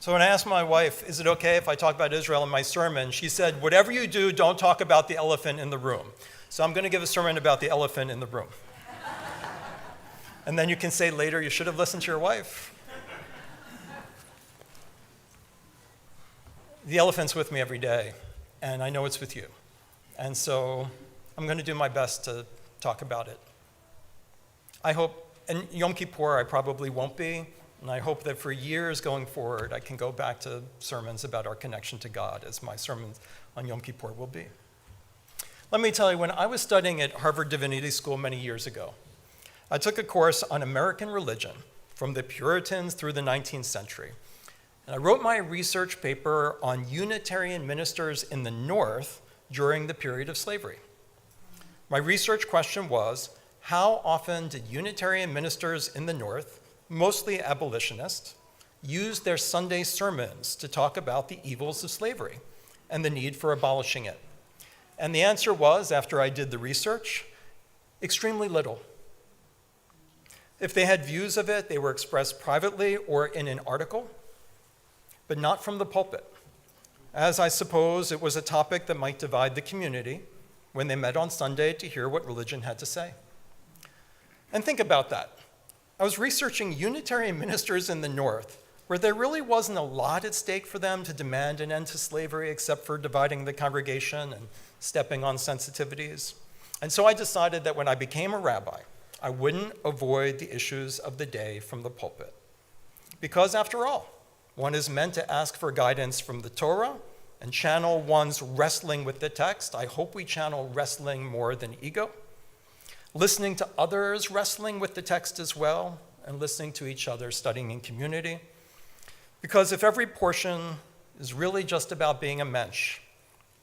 So when I asked my wife, is it okay if I talk about Israel in my sermon, she said, whatever you do, don't talk about the elephant in the room. So I'm going to give a sermon about the elephant in the room. And then you can say later, you should have listened to your wife. The elephant's with me every day, and I know it's with you. And so I'm going to do my best to talk about it. I hope, and Yom Kippur I probably won't be, and I hope that for years going forward I can go back to sermons about our connection to God, as my sermons on Yom Kippur will be. Let me tell you, when I was studying at Harvard Divinity School many years ago, I took a course on American religion from the Puritans through the 19th century. And I wrote my research paper on Unitarian ministers in the North during the period of slavery. My research question was, how often did Unitarian ministers in the North, mostly abolitionists, use their Sunday sermons to talk about the evils of slavery and the need for abolishing it? And the answer was, after I did the research, extremely little. If they had views of it, they were expressed privately or in an article, but not from the pulpit, as I suppose it was a topic that might divide the community when they met on Sunday to hear what religion had to say. And think about that. I was researching Unitarian ministers in the North, where there really wasn't a lot at stake for them to demand an end to slavery except for dividing the congregation and stepping on sensitivities. And so I decided that when I became a rabbi, I wouldn't avoid the issues of the day from the pulpit. Because after all, one is meant to ask for guidance from the Torah and channel one's wrestling with the text. I hope we channel wrestling more than ego. Listening to others wrestling with the text as well, and listening to each other studying in community. Because if every portion is really just about being a mensch,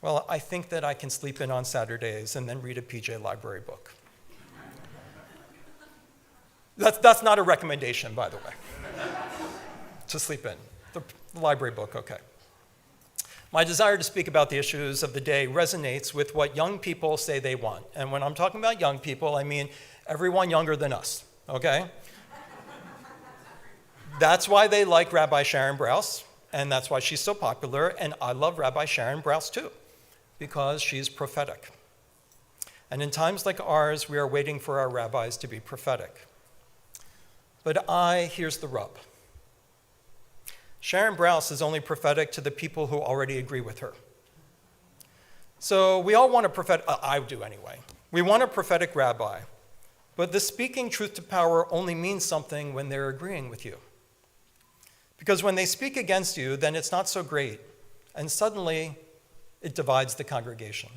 well, I think that I can sleep in on Saturdays and then read a PJ library book. That's not a recommendation, by the way, to sleep in. The library book, okay. My desire to speak about the issues of the day resonates with what young people say they want. And when I'm talking about young people, I mean everyone younger than us, okay? That's why they like Rabbi Sharon Brous, and that's why she's so popular, and I love Rabbi Sharon Brous too, because she's prophetic. And in times like ours, we are waiting for our rabbis to be prophetic. But here's the rub. Sharon Brous is only prophetic to the people who already agree with her. So we all want a prophetic, I do anyway. We want a prophetic rabbi, but the speaking truth to power only means something when they're agreeing with you. Because when they speak against you, then it's not so great, and suddenly it divides the congregation.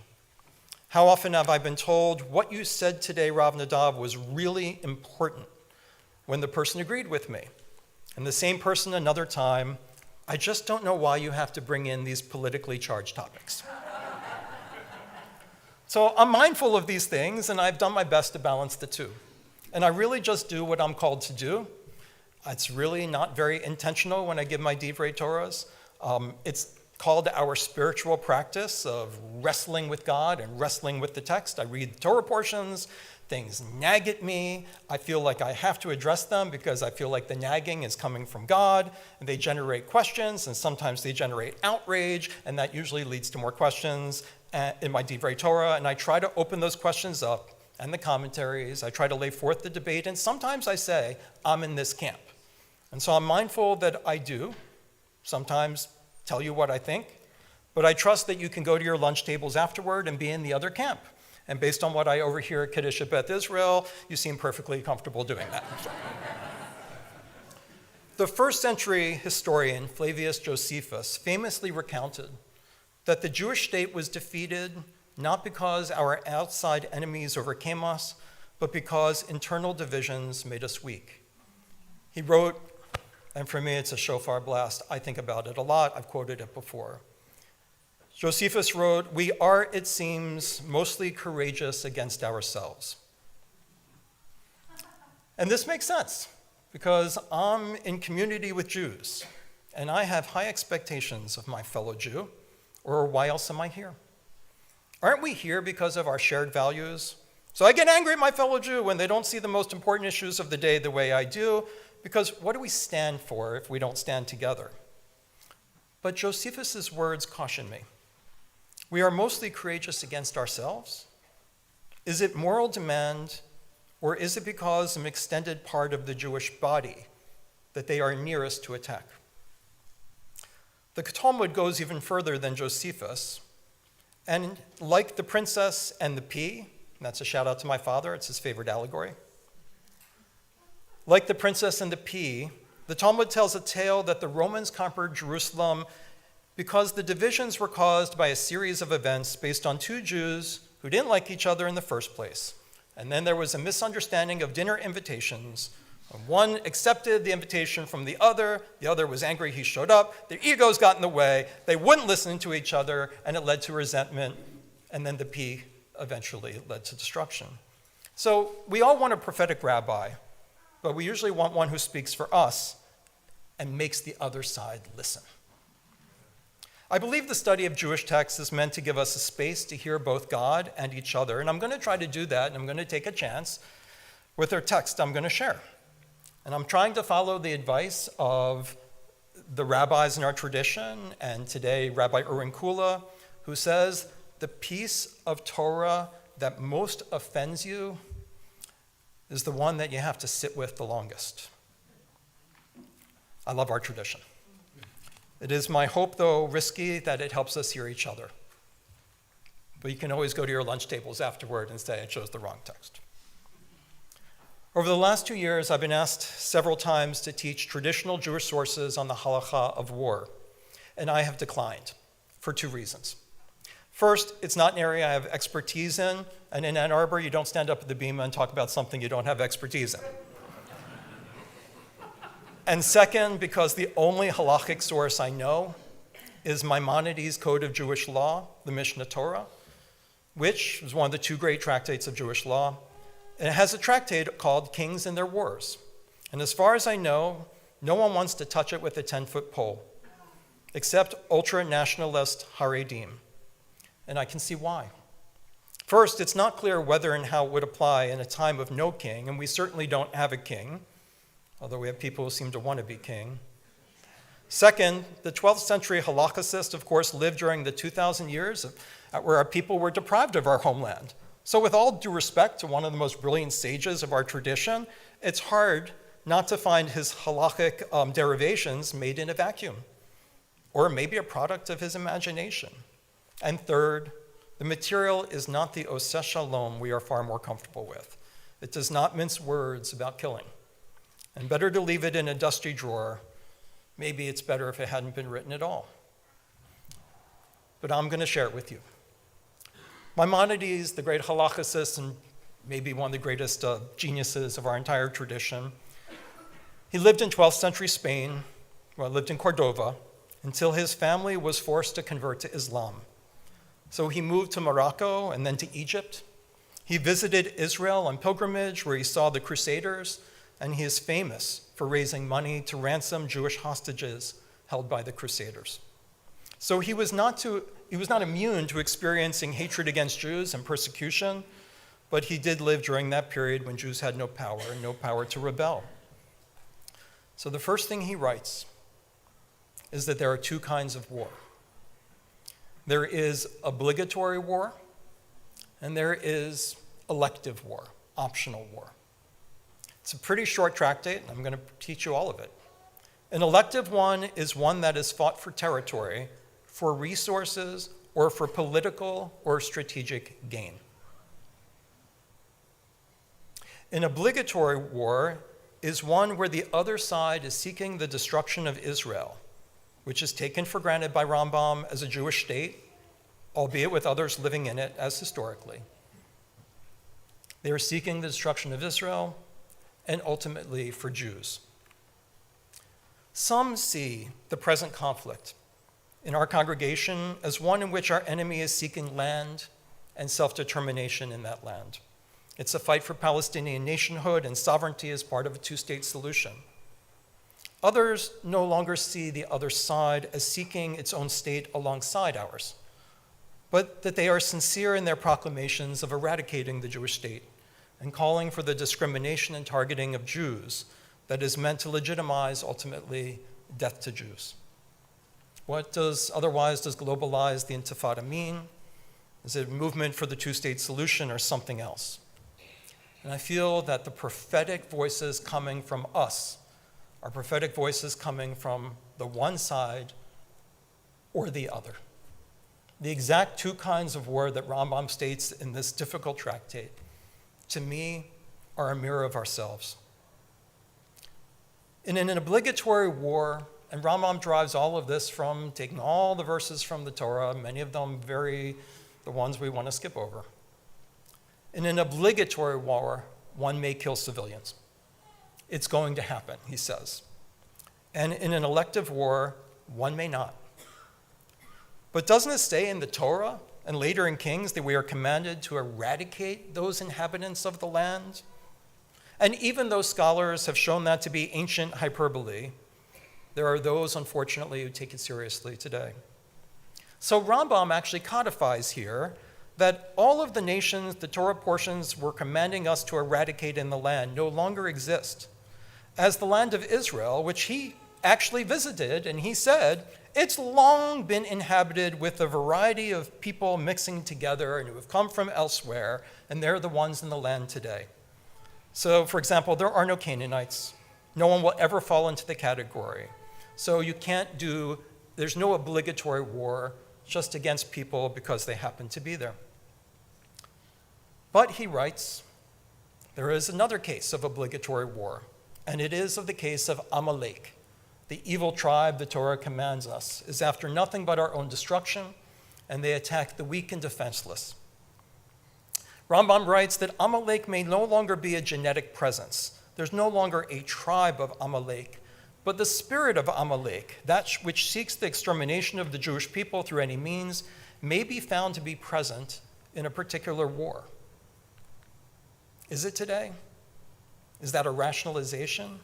How often have I been told, what you said today, Rav Nadav, was really important, when the person agreed with me. And the same person another time, I just don't know why you have to bring in these politically charged topics. So I'm mindful of these things, and I've done my best to balance the two. And I really just do what I'm called to do. It's really not very intentional when I give my divrei Torahs. It's called our spiritual practice of wrestling with God and wrestling with the text. I read the Torah portions. Things nag at me. I feel like I have to address them because I feel like the nagging is coming from God, and they generate questions, and sometimes they generate outrage, and that usually leads to more questions in my divrei Torah, and I try to open those questions up and the commentaries. I try to lay forth the debate, and sometimes I say, I'm in this camp. And so I'm mindful that I do sometimes tell you what I think, but I trust that you can go to your lunch tables afterward and be in the other camp. And based on what I overhear at Kiddush at Beth Israel, you seem perfectly comfortable doing that. The first century historian Flavius Josephus famously recounted that the Jewish state was defeated not because our outside enemies overcame us, but because internal divisions made us weak. He wrote, and for me it's a shofar blast, I think about it a lot, I've quoted it before. Josephus wrote, "We are, it seems, mostly courageous against ourselves." And this makes sense, because I'm in community with Jews, and I have high expectations of my fellow Jew, or why else am I here? Aren't we here because of our shared values? So I get angry at my fellow Jew when they don't see the most important issues of the day the way I do, because what do we stand for if we don't stand together? But Josephus' words caution me. We are mostly courageous against ourselves. Is it moral demand, or is it because an extended part of the Jewish body that they are nearest to attack? The Talmud goes even further than Josephus, and like the princess and the pea, and that's a shout out to my father, it's his favorite allegory. Like the princess and the pea, the Talmud tells a tale that the Romans conquered Jerusalem because the divisions were caused by a series of events based on two Jews who didn't like each other in the first place. And then there was a misunderstanding of dinner invitations. One accepted the invitation from the other was angry he showed up, their egos got in the way, they wouldn't listen to each other, and it led to resentment, and then the pea eventually led to destruction. So we all want a prophetic rabbi, but we usually want one who speaks for us and makes the other side listen. I believe the study of Jewish texts is meant to give us a space to hear both God and each other, and I'm going to try to do that, and I'm going to take a chance with our text I'm going to share. And I'm trying to follow the advice of the rabbis in our tradition, and today Rabbi Aaron Kula, who says, the piece of Torah that most offends you is the one that you have to sit with the longest. I love our tradition. It is my hope, though risky, that it helps us hear each other. But you can always go to your lunch tables afterward and say I chose the wrong text. Over the last 2 years, I've been asked several times to teach traditional Jewish sources on the halakha of war, and I have declined for 2 reasons. First, it's not an area I have expertise in, and in Ann Arbor, you don't stand up at the bima and talk about something you don't have expertise in. And second, because the only halakhic source I know is Maimonides' Code of Jewish Law, the Mishnah Torah, which is one of the 2 great tractates of Jewish law. And it has a tractate called Kings and Their Wars. And as far as I know, no one wants to touch it with a 10-foot pole, except ultra-nationalist Haredim. And I can see why. First, it's not clear whether and how it would apply in a time of no king, and we certainly don't have a king, although we have people who seem to want to be king. Second, the 12th century halakhicists, of course, lived during the 2,000 years where our people were deprived of our homeland. So with all due respect to one of the most brilliant sages of our tradition, it's hard not to find his halakhic derivations made in a vacuum, or maybe a product of his imagination. And third, the material is not the oseh shalom we are far more comfortable with. It does not mince words about killing. And better to leave it in a dusty drawer. Maybe it's better if it hadn't been written at all. But I'm going to share it with you. Maimonides, the great halakhicist and maybe one of the greatest geniuses of our entire tradition, he lived in 12th century Spain, lived in Cordova, until his family was forced to convert to Islam. So he moved to Morocco and then to Egypt. He visited Israel on pilgrimage where he saw the Crusaders, and he is famous for raising money to ransom Jewish hostages held by the Crusaders. So he was not immune to experiencing hatred against Jews and persecution, but he did live during that period when Jews had no power and no power to rebel. So the first thing he writes is that there are 2 kinds of war. There is obligatory war, and there is elective war, optional war. It's a pretty short tractate, and I'm going to teach you all of it. An elective one is one that is fought for territory, for resources, or for political or strategic gain. An obligatory war is one where the other side is seeking the destruction of Israel, which is taken for granted by Rambam as a Jewish state, albeit with others living in it as historically. They are seeking the destruction of Israel and ultimately for Jews. Some see the present conflict in our congregation as one in which our enemy is seeking land and self-determination in that land. It's a fight for Palestinian nationhood and sovereignty as part of a 2-state solution. Others no longer see the other side as seeking its own state alongside ours, but that they are sincere in their proclamations of eradicating the Jewish state and calling for the discrimination and targeting of Jews that is meant to legitimize, ultimately, death to Jews. What does globalize the Intifada mean? Is it a movement for the two-state solution or something else? And I feel that the prophetic voices coming from us are prophetic voices coming from the one side or the other. The exact two kinds of war that Rambam states in this difficult tractate, to me, are a mirror of ourselves. In an obligatory war, and Rambam drives all of this from taking all the verses from the Torah, many of them the ones we want to skip over. In an obligatory war, one may kill civilians. It's going to happen, he says. And in an elective war, one may not. But doesn't it say in the Torah and later in Kings that we are commanded to eradicate those inhabitants of the land? And even though scholars have shown that to be ancient hyperbole, there are those, unfortunately, who take it seriously today. So Rambam actually codifies here that all of the nations the Torah portions were commanding us to eradicate in the land no longer exist. As the land of Israel, which he actually visited, and he said, it's long been inhabited with a variety of people mixing together and who have come from elsewhere, and they're the ones in the land today. So, for example, there are no Canaanites. No one will ever fall into the category. So there's no obligatory war just against people because they happen to be there. But he writes, there is another case of obligatory war, and it is of the case of Amalek. The evil tribe the Torah commands us is after nothing but our own destruction, and they attack the weak and defenseless. Rambam writes that Amalek may no longer be a genetic presence. There's no longer a tribe of Amalek, but the spirit of Amalek, that which seeks the extermination of the Jewish people through any means, may be found to be present in a particular war. Is it today? Is that a rationalization?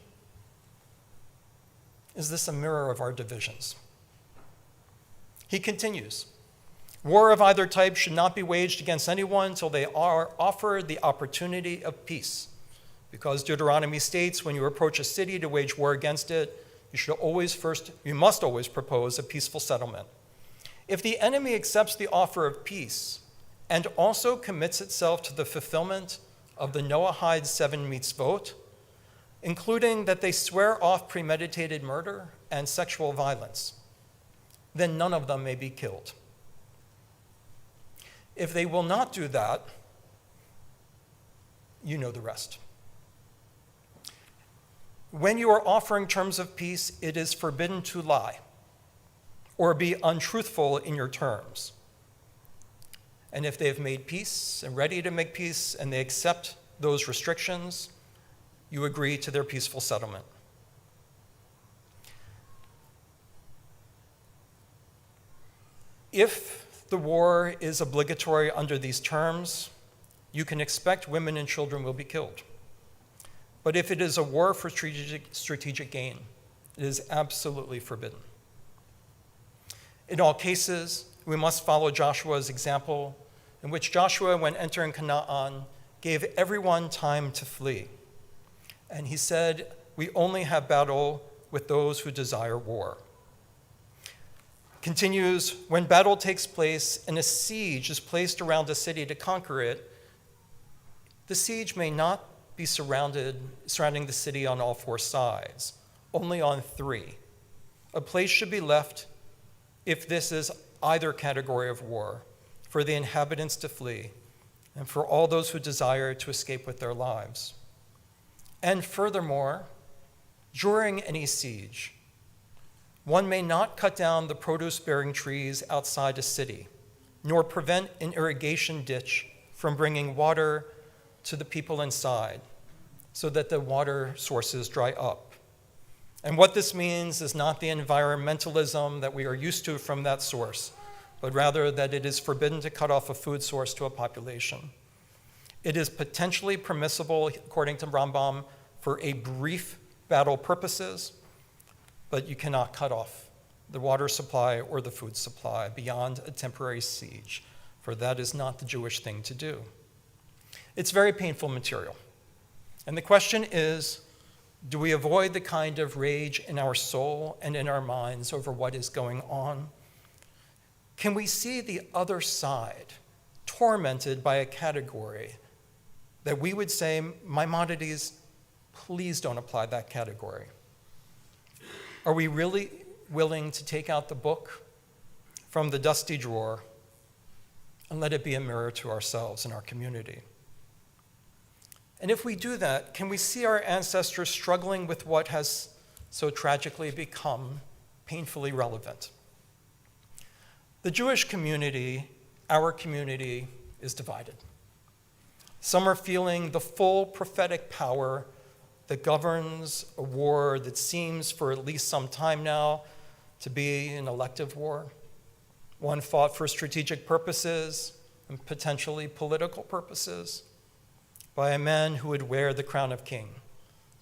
Is this a mirror of our divisions? He continues, war of either type should not be waged against anyone until they are offered the opportunity of peace. Because Deuteronomy states, when you approach a city to wage war against it, you must always propose a peaceful settlement. If the enemy accepts the offer of peace and also commits itself to the fulfillment of the Noahide 7 mitzvot, including that they swear off premeditated murder and sexual violence, then none of them may be killed. If they will not do that, you know the rest. When you are offering terms of peace, it is forbidden to lie or be untruthful in your terms. And if they have made peace and ready to make peace and they accept those restrictions, you agree to their peaceful settlement. If the war is obligatory under these terms, you can expect women and children will be killed. But if it is a war for strategic gain, it is absolutely forbidden. In all cases, we must follow Joshua's example, in which Joshua, when entering Canaan, gave everyone time to flee. And he said, we only have battle with those who desire war. Continues, when battle takes place and a siege is placed around a city to conquer it, the siege may not be surrounding the city on all 4 sides, only on 3. A place should be left, if this is either category of war, for the inhabitants to flee, and for all those who desire to escape with their lives. And furthermore, during any siege, one may not cut down the produce-bearing trees outside a city, nor prevent an irrigation ditch from bringing water to the people inside, so that the water sources dry up. And what this means is not the environmentalism that we are used to from that source, but rather that it is forbidden to cut off a food source to a population. It is potentially permissible, according to Rambam, for a brief battle purposes, but you cannot cut off the water supply or the food supply beyond a temporary siege, for that is not the Jewish thing to do. It's very painful material. And the question is, Do we avoid the kind of rage in our soul and in our minds over what is going on? Can we see the other side, tormented by a category that we would say, Maimonides, please don't apply that category? Are we really willing to take out the book from the dusty drawer and let it be a mirror to ourselves and our community? And if we do that, can we see our ancestors struggling with what has so tragically become painfully relevant? The Jewish community, our community, is divided. Some are feeling the full prophetic power that governs a war that seems for at least some time now to be an elective war, one fought for strategic purposes and potentially political purposes by a man who would wear the crown of king,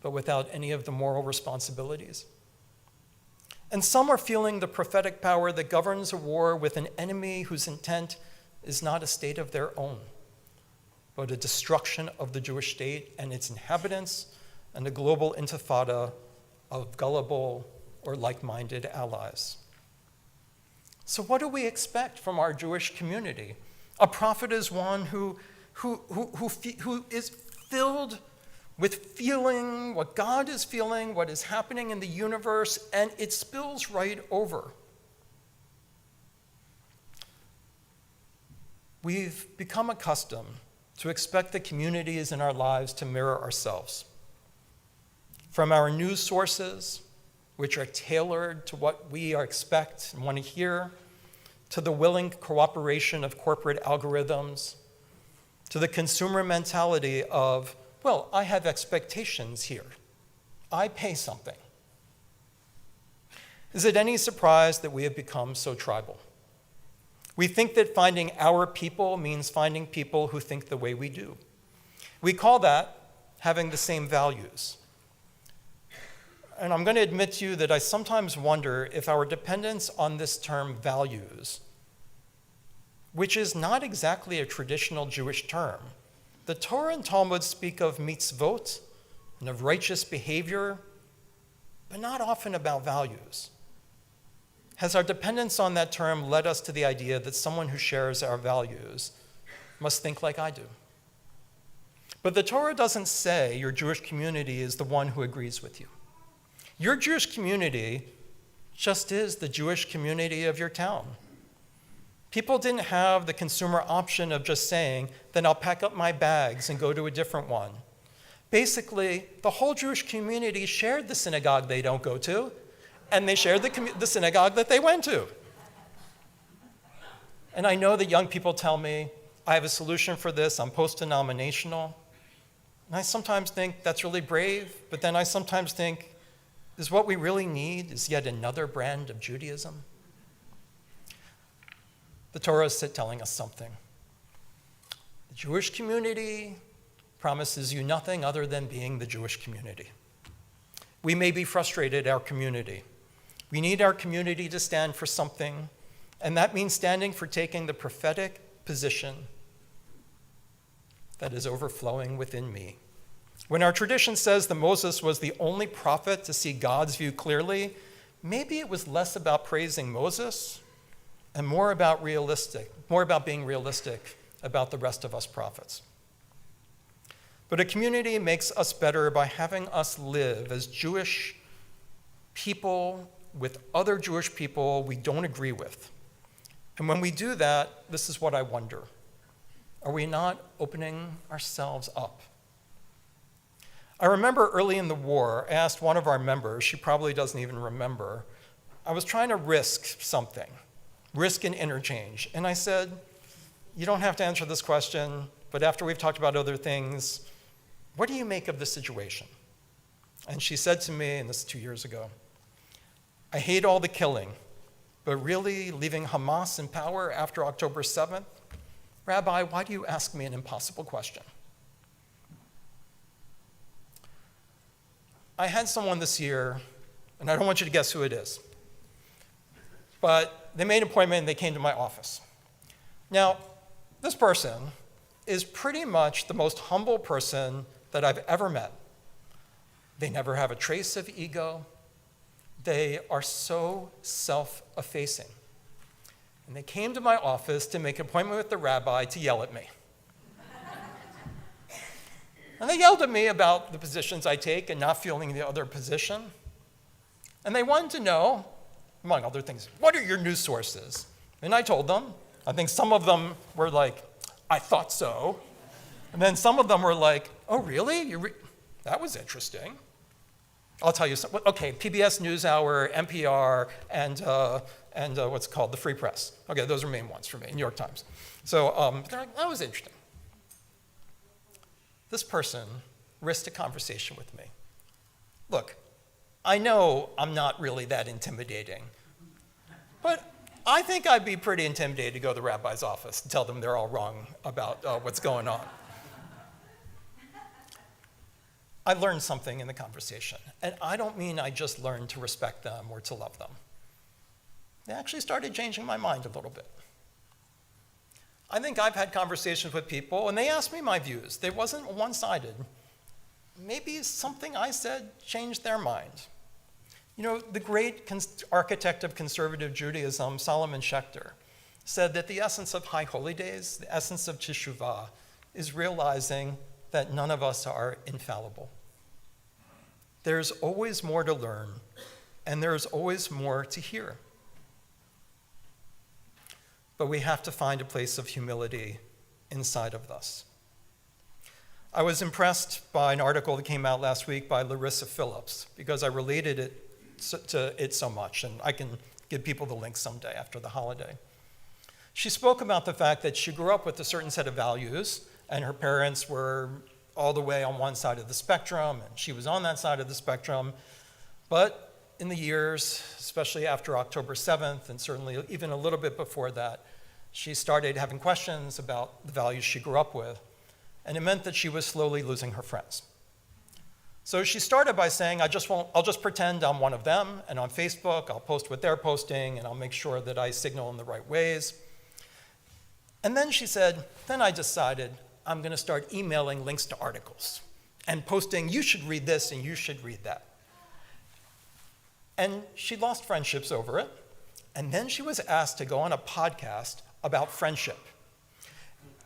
but without any of the moral responsibilities. And some are feeling the prophetic power that governs a war with an enemy whose intent is not a state of their own, but a destruction of the Jewish state and its inhabitants and a global intifada of gullible or like-minded allies. So what do we expect from our Jewish community? A prophet is one who is filled with feeling what God is feeling, what is happening in the universe, and it spills right over. We've become accustomed to expect the communities in our lives to mirror ourselves. From our news sources, which are tailored to what we expect and want to hear, to the willing cooperation of corporate algorithms, to the consumer mentality of, well, I have expectations here. I pay something. Is it any surprise that we have become so tribal? We think that finding our people means finding people who think the way we do. We call that having the same values. And I'm going to admit to you that I sometimes wonder if our dependence on this term values, which is not exactly a traditional Jewish term. The Torah and Talmud speak of mitzvot and of righteous behavior, but not often about values. Has our dependence on that term led us to the idea that someone who shares our values must think like I do? But the Torah doesn't say your Jewish community is the one who agrees with you. Your Jewish community just is the Jewish community of your town. People didn't have the consumer option of just saying, then I'll pack up my bags and go to a different one. Basically, the whole Jewish community shared the synagogue they don't go to, and they shared the synagogue that they went to. And I know that young people tell me, I have a solution for this, I'm post-denominational. And I sometimes think that's really brave, but then I sometimes think, is what we really need is yet another brand of Judaism? The Torah is telling us something. The Jewish community promises you nothing other than being the Jewish community. We may be frustrated, our community. We need our community to stand for something, and that means standing for taking the prophetic position that is overflowing within me. When our tradition says that Moses was the only prophet to see God's view clearly, maybe it was less about praising Moses and more about being realistic about the rest of us prophets. But a community makes us better by having us live as Jewish people with other Jewish people we don't agree with. And when we do that, this is what I wonder. Are we not opening ourselves up? I remember early in the war, I asked one of our members, she probably doesn't even remember, I was trying to risk something, risk an interchange. And I said, you don't have to answer this question, but after we've talked about other things, what do you make of the situation? And she said to me, and this is 2 years ago, I hate all the killing, but really leaving Hamas in power after October 7th? Rabbi, why do you ask me an impossible question? I had someone this year, and I don't want you to guess who it is, but they made an appointment and they came to my office. Now, this person is pretty much the most humble person that I've ever met. They never have a trace of ego. They are so self-effacing. And they came to my office to make an appointment with the rabbi to yell at me. And they yelled at me about the positions I take and not feeling the other position. And they wanted to know, among other things, what are your news sources? And I told them. I think some of them were like, I thought so. And then some of them were like, oh, really? That was interesting. I'll tell you something. Okay, PBS NewsHour, NPR, and what's it called, the Free Press. Okay, those are main ones for me, New York Times. So they're like, that was interesting. This person risked a conversation with me. Look, I know I'm not really that intimidating, but I think I'd be pretty intimidated to go to the rabbi's office and tell them they're all wrong about what's going on. I learned something in the conversation, and I don't mean I just learned to respect them or to love them. They actually started changing my mind a little bit. I think I've had conversations with people, and they asked me my views. They wasn't one-sided. Maybe something I said changed their mind. You know, the great architect of conservative Judaism, Solomon Schechter, said that the essence of High Holy Days, the essence of Teshuvah, is realizing that none of us are infallible. There's always more to learn, and there's always more to hear. But we have to find a place of humility inside of us. I was impressed by an article that came out last week by Larissa Phillips because I related it to it so much, and I can give people the link someday after the holiday. She spoke about the fact that she grew up with a certain set of values, and her parents were all the way on one side of the spectrum, and she was on that side of the spectrum. But in the years, especially after October 7th, and certainly even a little bit before that, she started having questions about the values she grew up with, and it meant that she was slowly losing her friends. So she started by saying, I'll just pretend I'm one of them, and on Facebook, I'll post what they're posting, and I'll make sure that I signal in the right ways. And then she said, then I decided I'm going to start emailing links to articles and posting, you should read this and you should read that. And she lost friendships over it. And then she was asked to go on a podcast about friendship.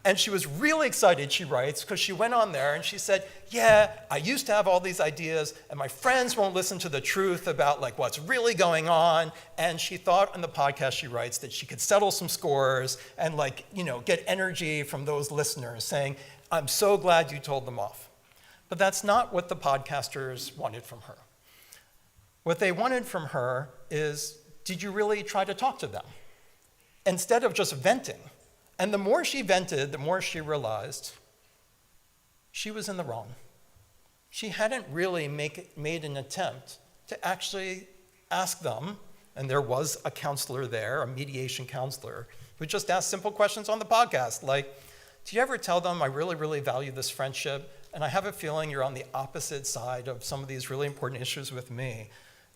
And she was really excited, she writes, because she went on there and she said, yeah, I used to have all these ideas and my friends won't listen to the truth about like what's really going on. And she thought on the podcast, she writes, that she could settle some scores and like, you know, get energy from those listeners saying, I'm so glad you told them off. But that's not what the podcasters wanted from her. What they wanted from her is, did you really try to talk to them? Instead of just venting. And the more she vented, the more she realized she was in the wrong. She hadn't really made an attempt to actually ask them, and there was a counselor there, a mediation counselor, who just asked simple questions on the podcast, like, do you ever tell them I really, really value this friendship, and I have a feeling you're on the opposite side of some of these really important issues with me,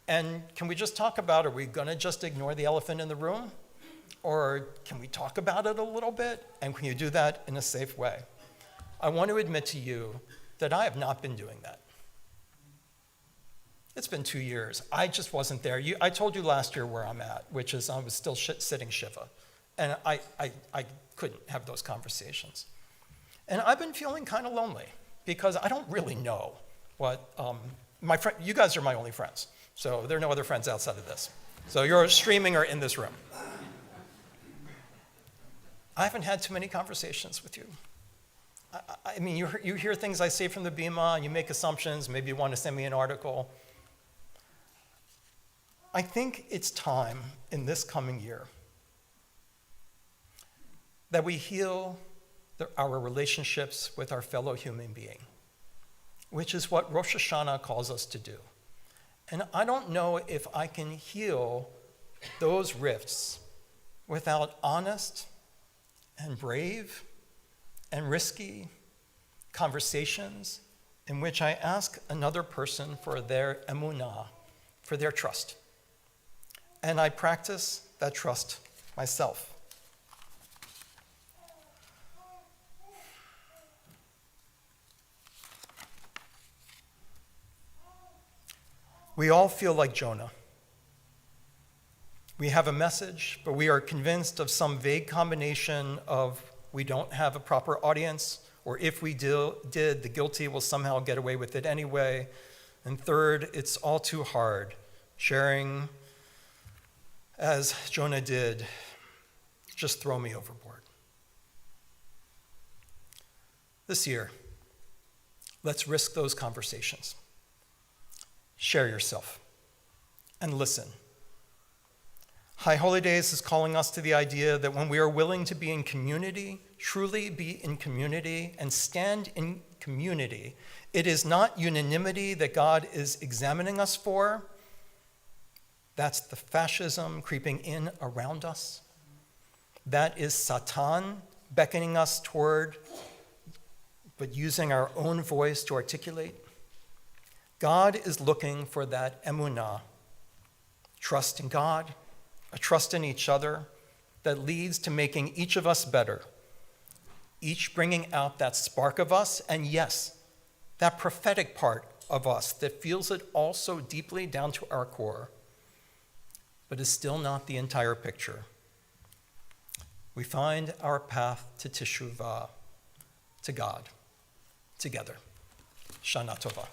and can we just talk about, are we gonna just ignore the elephant in the room? Or can we talk about it a little bit? And can you do that in a safe way? I want to admit to you that I have not been doing that. It's been 2 years. I just wasn't there. I told you last year where I'm at, which is I was still sitting Shiva. And I couldn't have those conversations. And I've been feeling kind of lonely because I don't really know what, you guys are my only friends. So there are no other friends outside of this. So you're streaming or in this room. I haven't had too many conversations with you. I mean, you hear things I say from the Bima, and you make assumptions, maybe you want to send me an article. I think it's time in this coming year that we heal our relationships with our fellow human being, which is what Rosh Hashanah calls us to do. And I don't know if I can heal those rifts without honest and brave and risky conversations in which I ask another person for their emunah, for their trust. And I practice that trust myself. We all feel like Jonah. We have a message, but we are convinced of some vague combination of we don't have a proper audience, or if we did, the guilty will somehow get away with it anyway. And third, it's all too hard, sharing as Jonah did, just throw me overboard. This year, let's risk those conversations. Share yourself and listen. High Holy Days is calling us to the idea that when we are willing to be in community, truly be in community, and stand in community, it is not unanimity that God is examining us for. That's the fascism creeping in around us. That is Satan beckoning us toward, but using our own voice to articulate. God is looking for that emunah, trust in God, a trust in each other that leads to making each of us better, each bringing out that spark of us, and yes, that prophetic part of us that feels it all so deeply down to our core, but is still not the entire picture. We find our path to teshuvah, to God, together. Shana Tova.